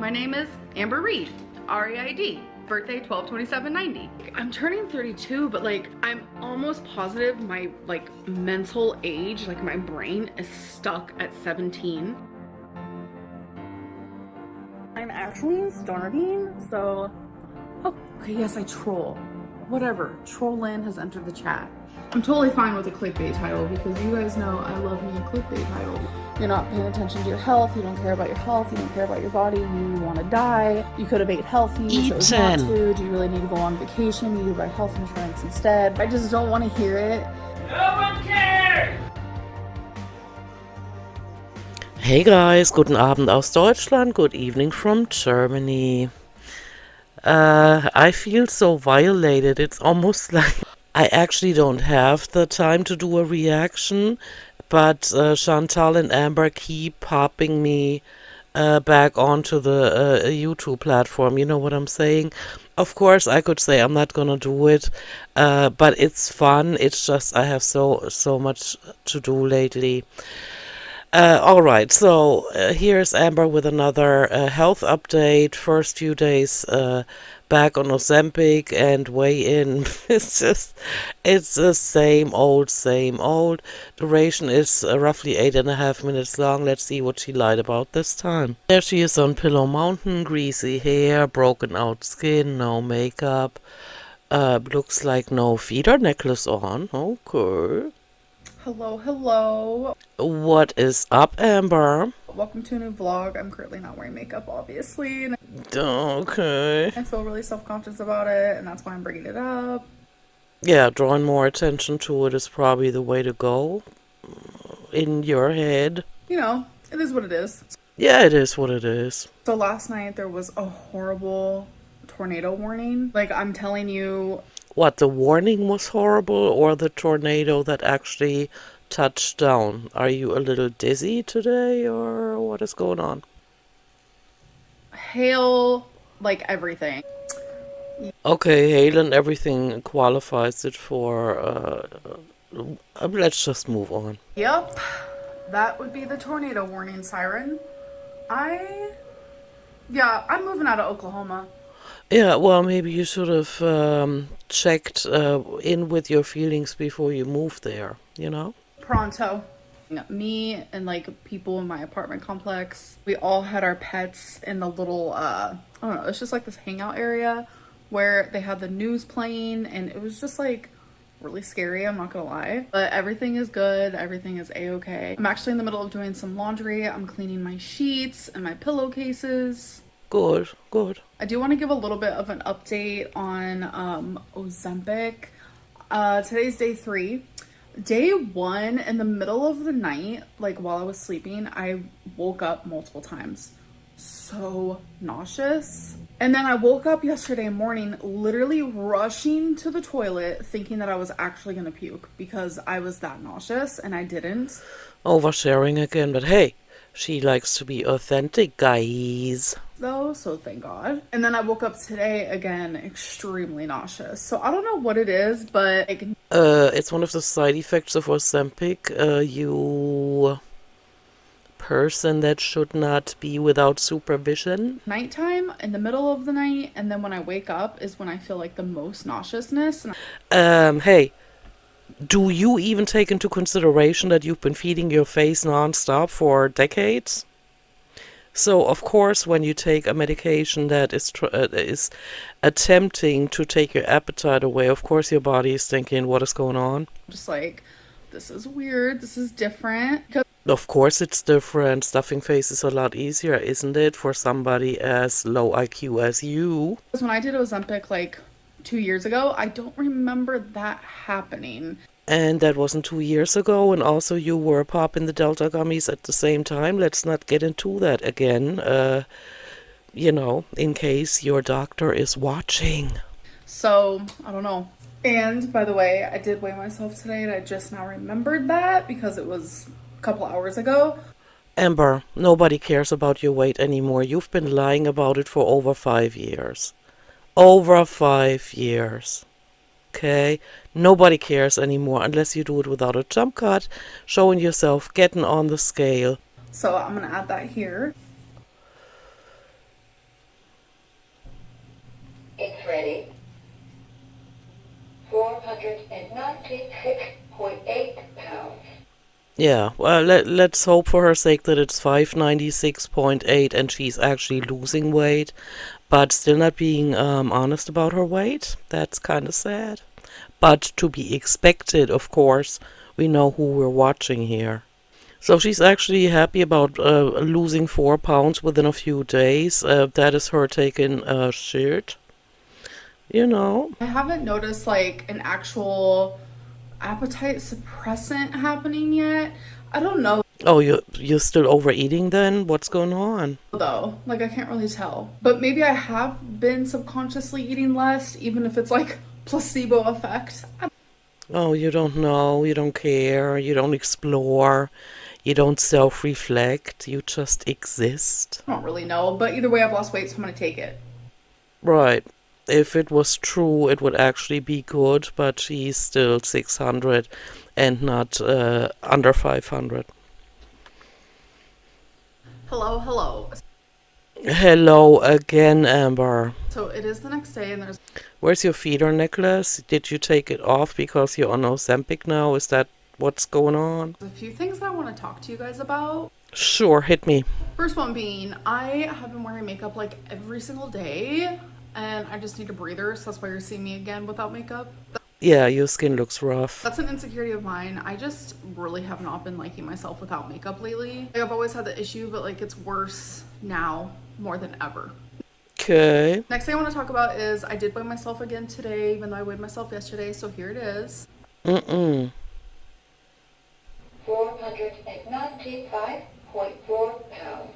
My name is Amber Reed, R-E-I-D, birthday 12/27/90. I'm turning 32, but like I'm almost positive my like mental age, like my brain is stuck at 17. I'm actually starving, so okay, yes, I troll. Whatever, Trollin has entered the chat. I'm totally fine with a clickbait title because you guys know I love me a clickbait title. You're not paying attention to your health, you don't care about your health, you don't care about your body, you want to die, you could have ate healthy, chose not to, do you really need to go on vacation, you need to buy health insurance instead. I just don't want to hear it. No one cares! Hey guys, guten Abend aus Deutschland, good evening from Germany. I feel so violated, it's almost like I actually don't have the time to do a reaction, but Chantal and Amber keep popping me back onto the YouTube platform, you know what I'm saying? Of course, I could say I'm not gonna do it, but it's fun, it's just I have so much to do lately. Alright, so here's Amber with another health update. First few days back on Ozempic and weigh in. It's the same old, same old. Duration is roughly 8.5 minutes long. Let's see what she lied about this time. There she is on Pillow Mountain, greasy hair, broken out skin, no makeup. Looks like no feeder necklace on. Okay. Hello, hello. What is up, Amber? Welcome to a new vlog. I'm currently not wearing makeup, obviously. And Okay. I feel really self-conscious about it, and that's why I'm bringing it up. Yeah, drawing more attention to it is probably the way to go in your head. You know, it is what it is. Yeah, it is what it is. So last night there was a horrible tornado warning. Like, I'm telling you. What, the warning was horrible or the tornado that actually touched down? Are you a little dizzy today or what is going on? Hail, like everything. Okay, hail and everything qualifies it for, let's just move on. Yep, that would be the tornado warning siren. I'm moving out of Oklahoma. Yeah, well, maybe you should have checked in with your feelings before you moved there, you know? Pronto. Me and like people in my apartment complex, we all had our pets in the little, I don't know, it's just like this hangout area where they had the news playing and it was just like really scary, I'm not gonna lie. But everything is good, everything is a-okay. I'm actually in the middle of doing some laundry. I'm cleaning my sheets and my pillowcases. Good, good. I do want to give a little bit of an update on Ozempic. Today's day 3. Day 1, in the middle of the night, like while I was sleeping, I woke up multiple times. So nauseous. And then I woke up yesterday morning literally rushing to the toilet thinking that I was actually going to puke because I was that nauseous and I didn't. Oversharing again, but hey, she likes to be authentic, guys. Though, so thank God. And then I woke up today again extremely nauseous. So I don't know what it is, but like, it's one of the side effects of Ozempic. You person that should not be without supervision. nighttime, in the middle of the night, and then when I wake up is when I feel like the most nauseousness. Hey, do you even take into consideration that you've been feeding your face nonstop for decades? So, of course, when you take a medication that is attempting to take your appetite away, of course your body is thinking, what is going on? Just like, this is weird, this is different. Of course it's different. Stuffing face is a lot easier, isn't it, for somebody as low IQ as you? Because when I did Ozempic like 2 years ago, I don't remember that happening. And that wasn't 2 years ago, and also you were popping the Delta gummies at the same time. Let's not get into that again, you know, in case your doctor is watching. So, I don't know. And, by the way, I did weigh myself today, and I just now remembered that because it was a couple hours ago. Amber, nobody cares about your weight anymore. You've been lying about it for over 5 years. Over 5 years. Okay, nobody cares anymore unless you do it without a jump cut, showing yourself, getting on the scale. So I'm gonna add that here. ready. 496.8 pounds. Yeah, well, let's hope for her sake that it's 596.8 and she's actually losing weight, but still not being honest about her weight. That's kind of sad. But to be expected, of course. We know who we're watching here. So she's actually happy about losing 4 pounds within a few days. That is her taking a shirt. You know. I haven't noticed like an actual appetite suppressant happening yet. I don't know Oh, you're still overeating then? What's going on? though. Like I can't really tell. But maybe I have been subconsciously eating less, even if it's like placebo effect. I Oh, you don't know, you don't care, you don't explore, you don't self-reflect, you just exist. don't really know. But either way, I've lost weight, so I'm gonna take it. Right. If it was true, it would actually be good, but she's still 600 and not under 500. Hello, hello. Hello again, Amber. So it is the next day, and there's Where's your feeder necklace? Did you take it off because you're on Ozempic now? Is that what's going on? a few things that I want to talk to you guys about. Sure, hit me. First one being, I have been wearing makeup like every single day, and I just need a breather, so that's why you're seeing me again without makeup. Yeah, your skin looks rough. That's an insecurity of mine. I just really have not been liking myself without makeup lately. Like, I've always had the issue, but like it's worse now more than ever. Okay. Next thing I want to talk about is I did weigh myself again today, even though I weighed myself yesterday, so here it is. 495.4 pounds.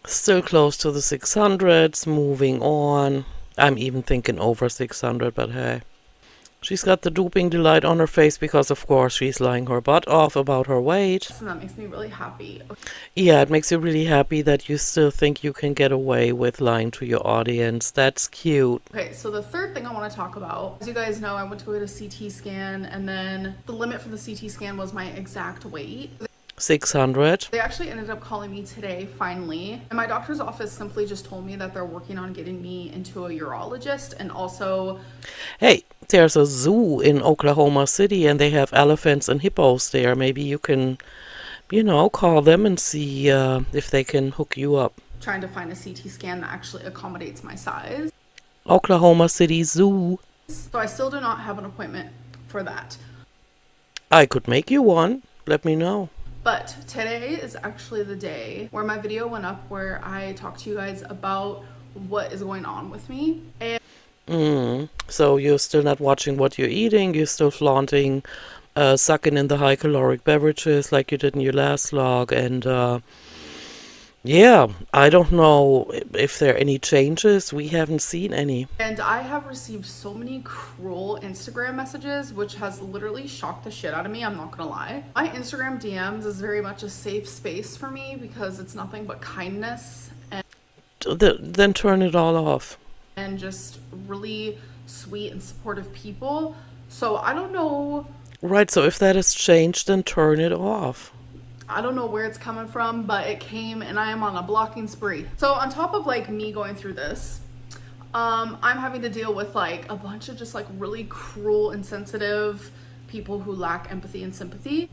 Still close to the 600s, moving on. I'm even thinking over 600, but hey. She's got the duping delight on her face because, of course, she's lying her butt off about her weight. And that makes me really happy. Yeah, it makes you really happy that you still think you can get away with lying to your audience. That's cute. Okay, so the third thing I want to talk about, as you guys know, I went to go get a CT scan, and then the limit for the CT scan was my exact weight. 600. They actually ended up calling me today, finally. And my doctor's office simply just told me that they're working on getting me into a urologist, and also... Hey, there's a zoo in Oklahoma City and they have elephants and hippos there. Maybe you can, call them and see if they can hook you up. trying to find a CT scan that actually accommodates my size. Oklahoma City Zoo. So I still do not have an appointment for that. I could make you one. Let me know. But today is actually the day where my video went up where I talked to you guys about what is going on with me. And So you're still not watching what you're eating. You're still flaunting, sucking in the high caloric beverages like you did in your last vlog. And yeah, I don't know if there are any changes. We haven't seen any. I have received so many cruel Instagram messages, which has literally shocked the shit out of me, I'm not gonna lie. My Instagram DMs is very much a safe space for me because it's nothing but kindness Then turn it all off. and just really sweet and supportive people. So I don't know Right, so if that has changed, then turn it off. I don't know where it's coming from, but it came and I am on a blocking spree. So on top of like me going through this, I'm having to deal with like a bunch of just like really cruel, insensitive people who lack empathy and sympathy.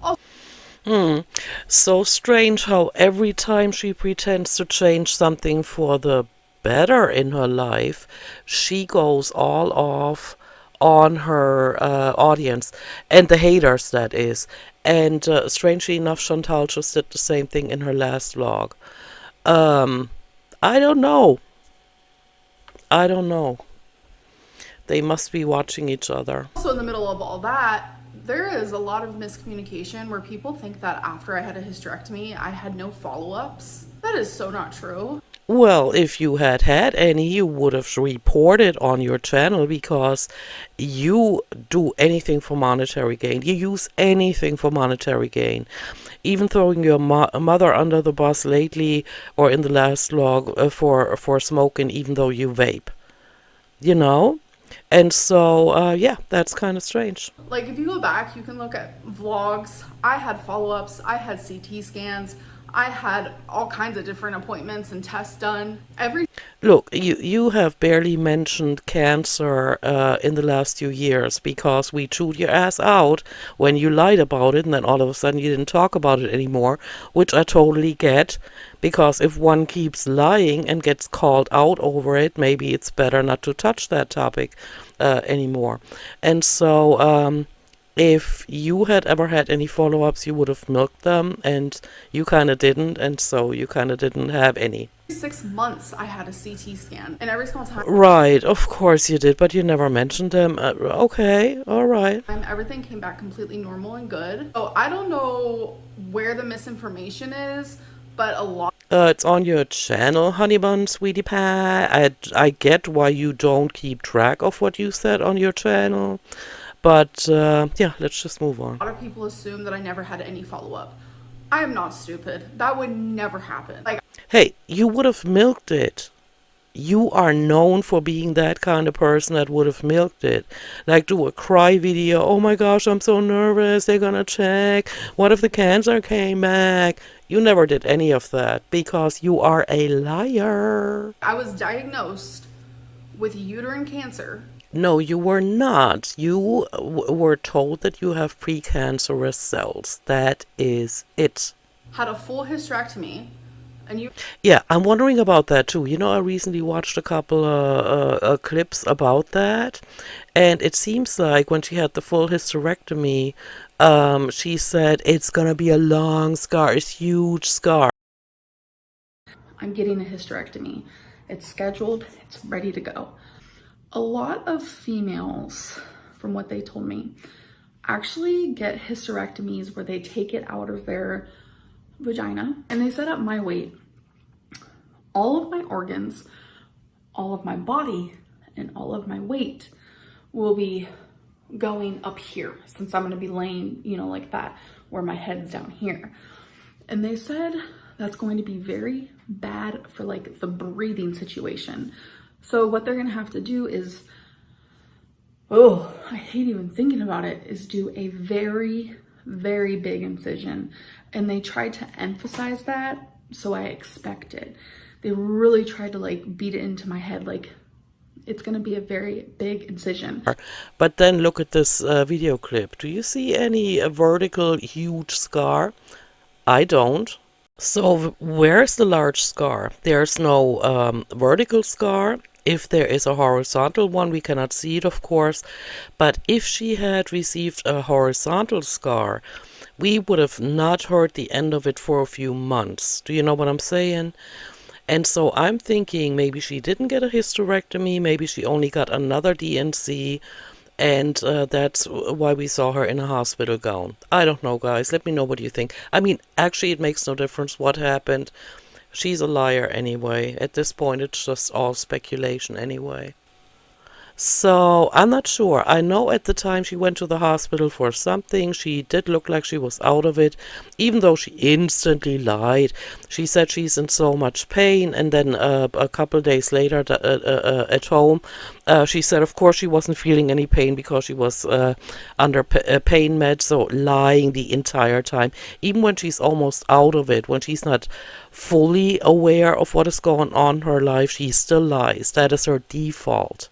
So strange how every time she pretends to change something for the better in her life, she goes all off on her audience and the haters, that is. And strangely enough, Chantal just did the same thing in her last vlog. I don't know. I don't know. They must be watching each other. Also in the middle of all that, there is a lot of miscommunication where people think that after I had a hysterectomy, I had no follow-ups. That is so not true. Well, if you had had any, you would have reported on your channel because you do anything for monetary gain. You use anything for monetary gain. Even throwing your mother under the bus lately or in the last vlog for smoking, even though you vape. And so, yeah, that's kind of strange. Like if you go back, you can look at vlogs. I had follow-ups, I had CT scans, I had all kinds of different appointments and tests done. Look, you have barely mentioned cancer in the last few years because we chewed your ass out when you lied about it, and then all of a sudden you didn't talk about it anymore, which I totally get, because if one keeps lying and gets called out over it, maybe it's better not to touch that topic anymore. And so, if you had ever had any follow-ups, you would have milked them, and you kind of didn't, and so you kind of didn't have any. 6 months I had a CT scan, and every single Right, of course you did, but you never mentioned them. Okay, all right. time everything came back completely normal and good. So I don't know where the misinformation is, but a lot It's on your channel, honey bun, sweetie pie. I get why you don't keep track of what you said on your channel, but yeah, let's just move on. of people assume that I never had any follow-up. I am not stupid. That would never happen. Like, Hey, you would have milked it. You are known for being that kind of person that would have milked it. Like, do a cry video. Oh my gosh, I'm so nervous. They're gonna check. What if the cancer came back? You never did any of that because you are a liar. I was diagnosed with uterine cancer. No, you were not. You were told that you have precancerous cells. That is it. Had a full hysterectomy, and Yeah, I'm wondering about that too. You know, I recently watched a couple clips about that, and it seems like when she had the full hysterectomy, she said it's gonna be a long scar, it's huge scar. I'm getting a hysterectomy. It's scheduled, it's ready to go. A lot of females, from what they told me, actually get hysterectomies where they take it out of their vagina, and they said at my weight, all of my organs, all of my body, and all of my weight will be going up here, since I'm going to be laying, you know, like that, where my head's down here. And they said that's going to be very bad for like the breathing situation. So what they're going to have to do is, oh, I hate even thinking about it, is do a very, very big incision. And they tried to emphasize that, so I expected. They really tried to like beat it into my head, like it's going to be a very big incision. But then look at this video clip. Do you see any vertical huge scar? I don't. So where's the large scar? There's no vertical scar. If there is a horizontal one, we cannot see it, of course. But if she had received a horizontal scar, we would have not heard the end of it for a few months. Do you know what I'm saying? And so I'm thinking maybe she didn't get a hysterectomy, maybe she only got another DNC, and that's why we saw her in a hospital gown. I don't know, guys. Let me know what you think. I mean, actually, it makes no difference what happened. She's a liar anyway. At this point, it's just all speculation anyway. So, I'm not sure. I know at the time she went to the hospital for something. She did look like she was out of it, even though she instantly lied. She said she's in so much pain, and then a couple days later at home, she said, of course, she wasn't feeling any pain because she was under pain meds, so lying the entire time. Even when she's almost out of it, when she's not fully aware of what is going on in her life, she still lies. That is her default.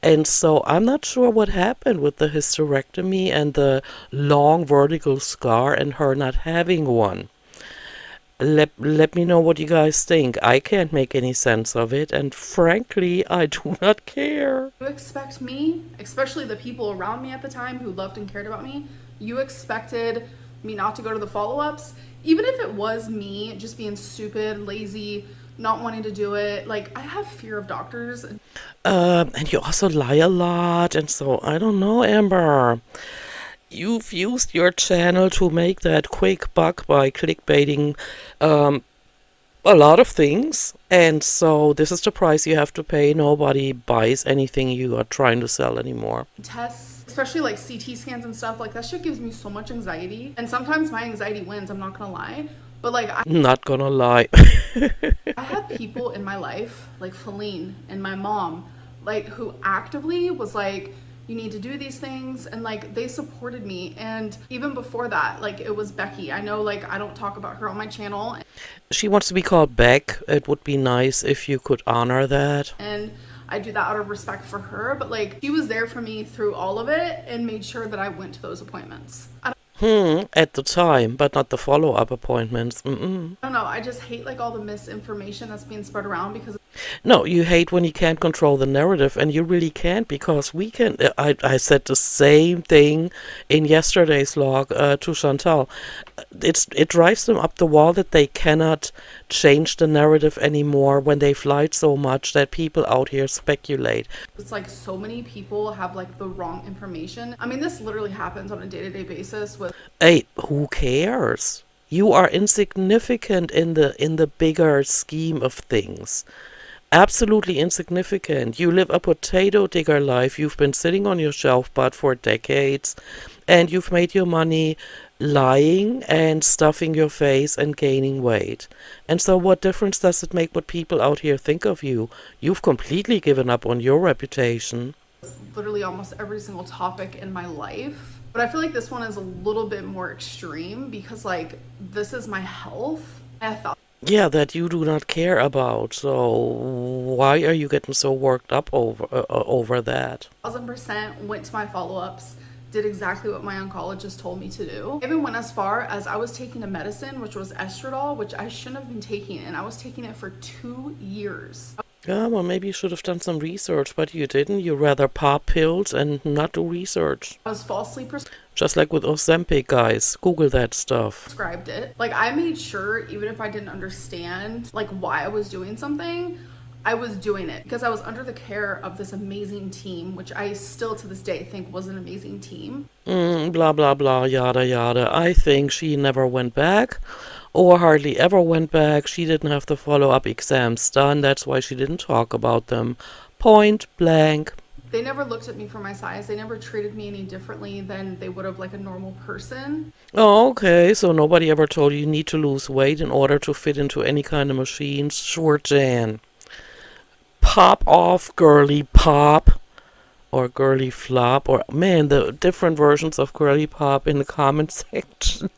And so I'm not sure what happened with the hysterectomy and the long vertical scar and her not having one. Let me know what you guys think. I can't make any sense of it, and frankly, I do not care. You expect me, especially the people around me at the time who loved and cared about me, you expected me not to go to the follow-ups? Even if it was me just being stupid, lazy, not wanting to do it. Like, I have fear of doctors. And you also lie a lot, and so I don't know, Amber. You've used your channel to make that quick buck by clickbaiting a lot of things, and so this is the price you have to pay. Nobody buys anything you are trying to sell anymore. Tests, especially like CT scans and stuff, like that shit gives me so much anxiety. And sometimes my anxiety wins, I'm not gonna lie. But like, Not gonna lie. I had people in my life, like Feline and my mom, like who actively was like, you need to do these things, and like they supported me. And even before that, like it was Becky. I know like I don't talk about her on my channel, She wants to be called Beck. It would be nice if you could honor that. and I do that out of respect for her, but like she was there for me through all of it and made sure that I went to those appointments. At the time, but not the follow-up appointments. Mm-mm. I don't know, I just hate like all the misinformation that's being spread around because No, you hate when you can't control the narrative, and you really can't, because we can. I said the same thing in yesterday's log to Chantal. It drives them up the wall that they cannot change the narrative anymore when they've lied so much that people out here speculate. it's like so many people have like the wrong information. I mean, this literally happens on a day-to-day basis with Hey, who cares? You are insignificant in the bigger scheme of things. Absolutely insignificant. You live a potato digger life. You've been sitting on your shelf butt for decades, and you've made your money lying and stuffing your face and gaining weight. And so what difference does it make what people out here think of you? You've completely given up on your reputation. literally almost every single topic in my life. But I feel like this one is a little bit more extreme because like this is my health. I thought Yeah, that you do not care about. So why are you getting so worked up over that? 1000% went to my follow-ups, did exactly what my oncologist told me to do. I even went as far as I was taking a medicine, which was estradiol, which I shouldn't have been taking, and I was taking it for 2 years. Yeah, well, maybe you should have done some research, but you didn't. You rather pop pills and not do research. I was falsely Just like with Ozempic, guys. Google that stuff. prescribed it. Like I made sure, even if I didn't understand like why I was doing something, I was doing it because I was under the care of this amazing team, which I still to this day think was an amazing team. Blah, blah, blah, yada, yada. I think she never went back, or hardly ever went back. She didn't have the follow-up exams done. That's why she didn't talk about them. Point blank. They never looked at me for my size. They never treated me any differently than they would have like a normal person. Oh, okay, so nobody ever told you need to lose weight in order to fit into any kind of machines? Sure, Jan. Pop off, girly pop. Or girly flop. Or, man, the different versions of girly pop in the comment section.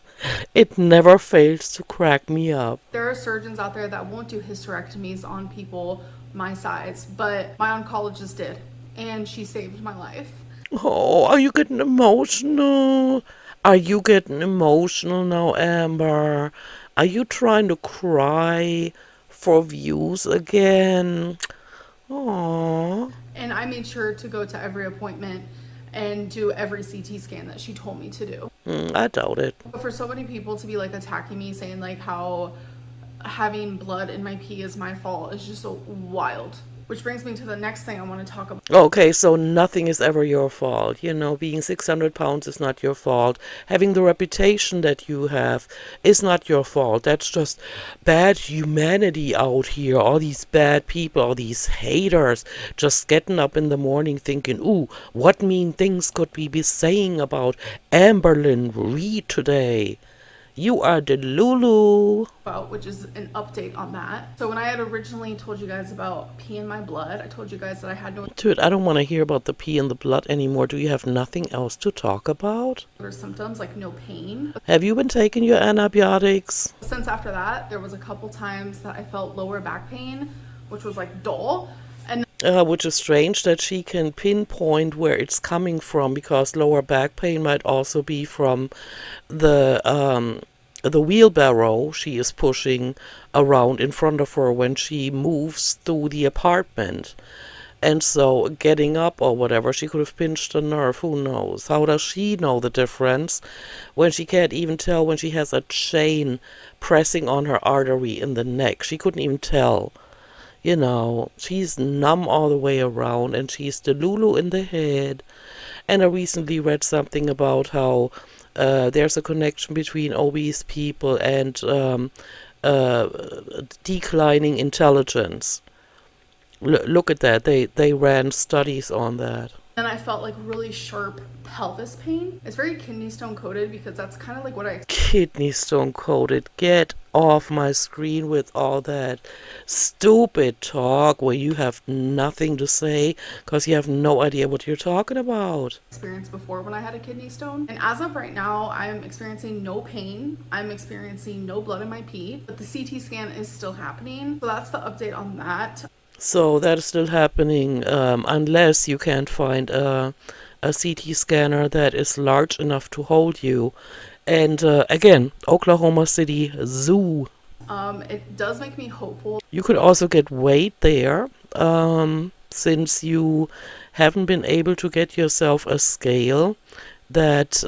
It never fails to crack me up. There are surgeons out there that won't do hysterectomies on people my size, but my oncologist did, and she saved my life. Oh, are you getting emotional? Are you getting emotional now, Amber? Are you trying to cry for views again? Aww. And I made sure to go to every appointment and do every CT scan that she told me to do. I doubt it. But for so many people to be like attacking me, saying like how having blood in my pee is my fault is just so wild. Which brings me to the next thing I want to talk about. Okay, so nothing is ever your fault. You know, being 600 pounds is not your fault. Having the reputation that you have is not your fault. That's just bad humanity out here. All these bad people, all these haters, just getting up in the morning thinking, ooh, what mean things could we be saying about Amberlyn Reed today? You are the Lulu. About, which is an update on that. So when I had originally told you guys about pee in my blood, I told you guys that I had no Dude, I don't want to hear about the pee in the blood anymore. Do you have nothing else to talk about? other symptoms, like no pain. Have you been taking your antibiotics? Since after that, there was a couple times that I felt lower back pain, which was like dull. And Which is strange that she can pinpoint where it's coming from, because lower back pain might also be from the wheelbarrow she is pushing around in front of her when she moves through the apartment. And so getting up or whatever, she could have pinched a nerve. Who knows? How does she know the difference when she can't even tell when she has a chain pressing on her artery in the neck? She couldn't even tell. You know, she's numb all the way around, and she's the Lulu in the head. And I recently read something about how there's a connection between obese people and declining intelligence. Look at that. They ran studies on that. And I felt like really sharp pelvis pain. It's very kidney stone coated because that's kind of like what I Kidney stone coated. Get off my screen with all that stupid talk where you have nothing to say because you have no idea what you're talking about. experienced before when I had a kidney stone. And as of right now, I'm experiencing no pain. I'm experiencing no blood in my pee, but the CT scan is still happening. So that's the update on that. So that is still happening unless you can't find a CT scanner that is large enough to hold you. And again, Oklahoma City Zoo. It does make me hopeful. You could also get weight there, since you haven't been able to get yourself a scale that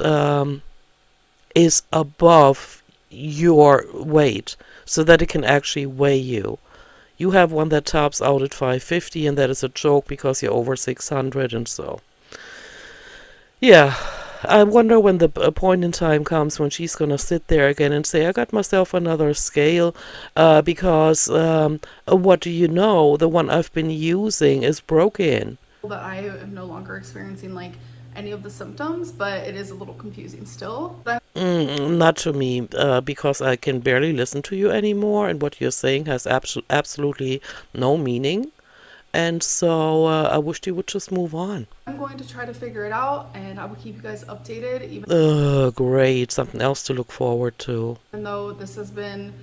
is above your weight so that it can actually weigh you. You have one that tops out at 550, and that is a joke because you're over 600, and so. Yeah, I wonder when the point in time comes when she's gonna sit there again and say, I got myself another scale, because what do you know? The one I've been using is broken. That I am no longer experiencing like any of the symptoms, but it is a little confusing still. But Not to me, because I can barely listen to you anymore, and what you're saying has absolutely no meaning. And so I wished you would just move on. I'm going to try to figure it out, and I will keep you guys updated, Great, something else to look forward to. even though this has been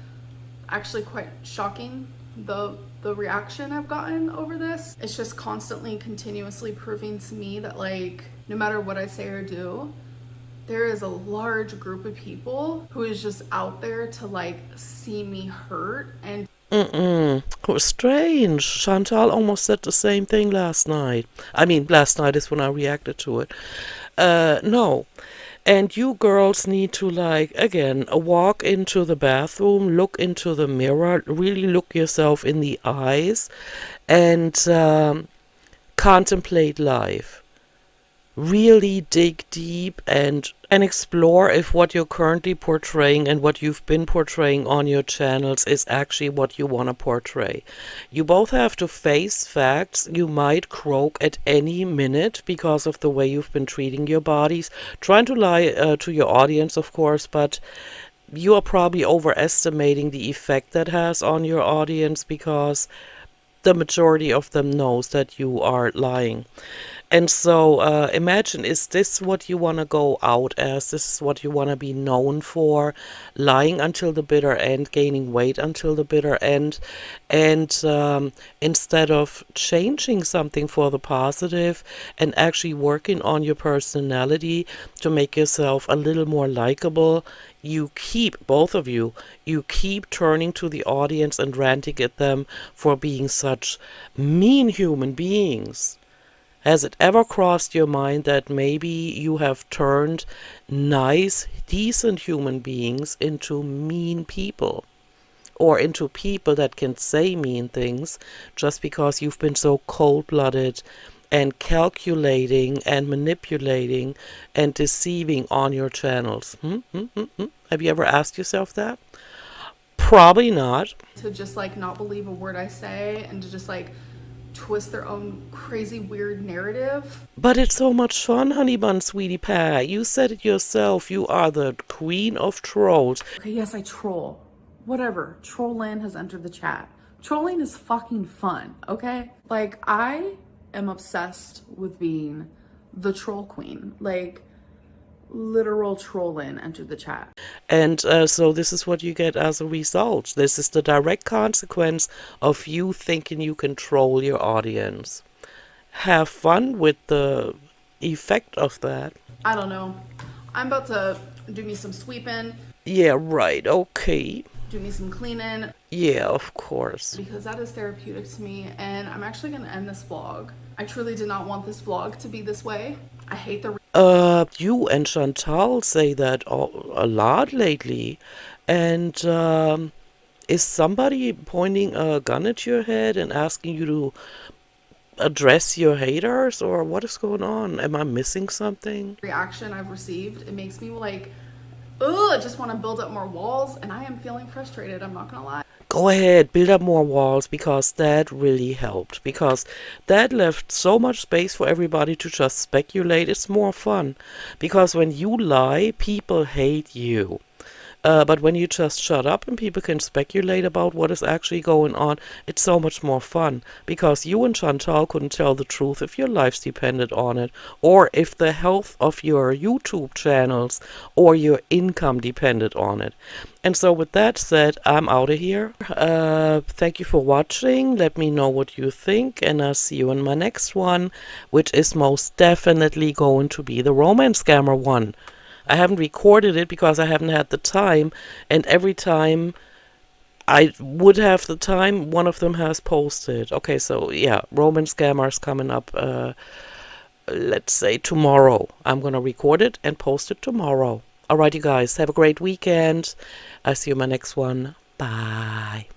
actually quite shocking. The reaction I've gotten over this, it's just constantly, continuously proving to me that like no matter what I say or do, there is a large group of people who is just out there to like see me hurt. And It was strange. Chantal almost said the same thing last night. I mean, last night is when I reacted to it. No. And you girls need to, like, again, walk into the bathroom, look into the mirror, really look yourself in the eyes, and contemplate life. Really dig deep and explore if what you're currently portraying and what you've been portraying on your channels is actually what you want to portray. You both have to face facts. You might croak at any minute because of the way you've been treating your bodies, trying to lie to your audience, of course, but you are probably overestimating the effect that has on your audience because the majority of them knows that you are lying. And so imagine, is this what you want to go out as? This is what you want to be known for? Lying until the bitter end, gaining weight until the bitter end. And instead of changing something for the positive and actually working on your personality to make yourself a little more likable, you keep, both of you, you keep turning to the audience and ranting at them for being such mean human beings. Has it ever crossed your mind that maybe you have turned nice, decent human beings into mean people? Or into people that can say mean things just because you've been so cold-blooded and calculating and manipulating and deceiving on your channels? Have you ever asked yourself that? Probably not. to just like not believe a word I say and to just like twist their own crazy weird narrative. But it's so much fun, honey bun, sweetie pie. You said it yourself. You are the queen of trolls. Okay, yes, I troll. Whatever. Trolling has entered the chat. Trolling is fucking fun, okay? Like, I am obsessed with being the troll queen. Like, literal trolling entered the chat. And so this is what you get as a result. This is the direct consequence of you thinking you control your audience. Have fun with the effect of that. I don't know. I'm about to do me some sweeping, Yeah, right. Okay. do me some cleaning, Yeah, of course. because that is therapeutic to me, and I'm actually gonna end this vlog. I truly did not want this vlog to be this way. I hate the You and Chantal say that a lot lately. And is somebody pointing a gun at your head and asking you to address your haters, or what is going on? Am I missing something? reaction I've received. It makes me like, ugh, I just want to build up more walls, and I am feeling frustrated, I'm not gonna lie. go ahead, build up more walls, because that really helped. Because that left so much space for everybody to just speculate. It's more fun. Because when you lie, people hate you. But when you just shut up and people can speculate about what is actually going on, it's so much more fun. Because you and Chantal couldn't tell the truth if your lives depended on it, or if the health of your YouTube channels or your income depended on it. And so with that said, I'm out of here. Thank you for watching. Let me know what you think, and I'll see you in my next one, which is most definitely going to be the romance scammer one. I haven't recorded it because I haven't had the time, and every time I would have the time, one of them has posted. Okay, so yeah, romance scammers coming up, let's say tomorrow. I'm gonna record it and post it tomorrow. Alright, you guys, have a great weekend. I'll see you in my next one. Bye.